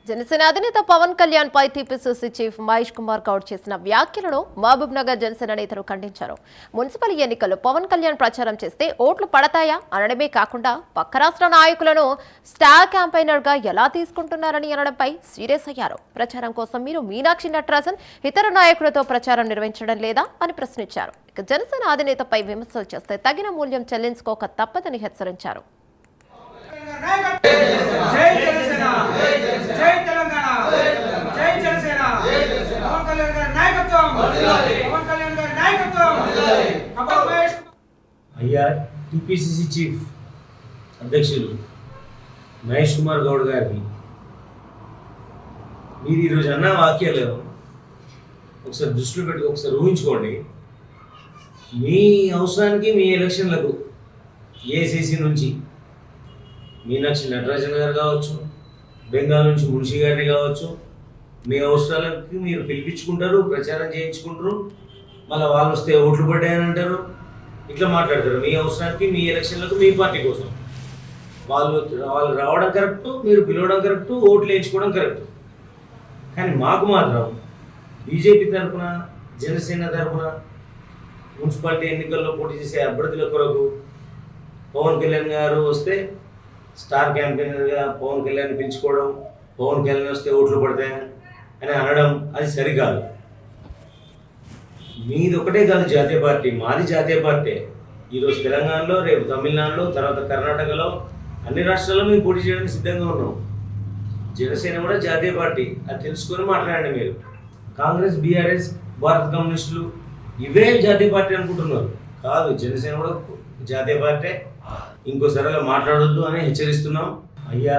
జనసేన అధినేత పవన్ కళ్యాణ్ పై TPCC chief Mahesh Kumar Goud చేసిన వ్యాఖ్యలను మహబూబ్ నగర్ జనసేన నేతలు ఖండించారు. మున్సిపల్ ఎన్నికల్లో పవన్ కళ్యాణ్ ప్రచారం చేస్తే ఓట్లు పడతాయా అనడమే కాకుండా పక్క రాష్ట్ర నాయకులను స్టార్ క్యాంపెయినర్ గా ఎలా తీసుకుంటున్నారని అనడంపై సీరియస్ అయ్యారు. ప్రచారం కోసం మీరు మీనాక్షి నటరాజన్ ఇతర నాయకులతో ప్రచారం నిర్వహించడం లేదా అని ప్రశ్నించారు. ఇక జనసేన అధినేతపై విమర్శలు చేస్తే తగిన మూల్యం చెల్లించుకోక తప్పదని హెచ్చరించారు. అయ్యా టీపీసీసీ చీఫ్ అధ్యక్షులు మహేష్ కుమార్ గౌడ్ గారికి మీరు ఈరోజు అన్న వాక్యాలు ఒకసారి దృష్టిలో పెట్టుకు ఒకసారి ఊహించుకోండి. మీ అవసరానికి మీ ఎలక్షన్లకు ఏసీసీ నుంచి మీనాక్షి నటరాజన్ గారు కావచ్చు, బెంగాల్ నుంచి మున్షి గారిని కావచ్చు, మీ అవసరాలకి మీరు పిలిపించుకుంటారు, ప్రచారం చేయించుకుంటారు, మళ్ళీ వాళ్ళు వస్తే ఓట్లు పడ్డాయని అంటారు, ఇట్లా మాట్లాడతారు. మీ అవసరానికి మీ ఎలక్షన్లకు మీ పార్టీ కోసం వాళ్ళు రావడం కరెక్టు, మీరు పిలవడం కరెక్టు, ఓట్లు వేయించుకోవడం కరెక్టు. కానీ మాకు మాత్రం బీజేపీ తరఫున జనసేన తరఫున మున్సిపాలిటీ ఎన్నికల్లో పోటీ చేసే అభ్యర్థుల కొరకు పవన్ కళ్యాణ్ గారు వస్తే స్టార్ క్యాంపెయినర్గా పవన్ కళ్యాణ్ పిలుచుకోవడం, పవన్ కళ్యాణ్ వస్తే ఓట్లు పడతాయి అని అనడం అది సరికాదు. మీది ఒకటే కాదు జాతీయ పార్టీ, మాది జాతీయ పార్టీ. ఈరోజు తెలంగాణలో, రేపు తమిళనాడులో, తర్వాత కర్ణాటకలో అన్ని రాష్ట్రాల్లో మేము పోటీ చేయడానికి సిద్ధంగా ఉన్నాం. జనసేన కూడా జాతీయ పార్టీ, అది తెలుసుకొని మాట్లాడండి. మీరు కాంగ్రెస్, బీఆర్ఎస్, భారత కమ్యూనిస్టులు ఇవే జాతీయ పార్టీ అనుకుంటున్నారు. కాదు, జనసేన కూడా జాతీయ పార్టీ. ఇంకోసారి అలా మాట్లాడొద్దు అని హెచ్చరిస్తున్నాం. అయ్యా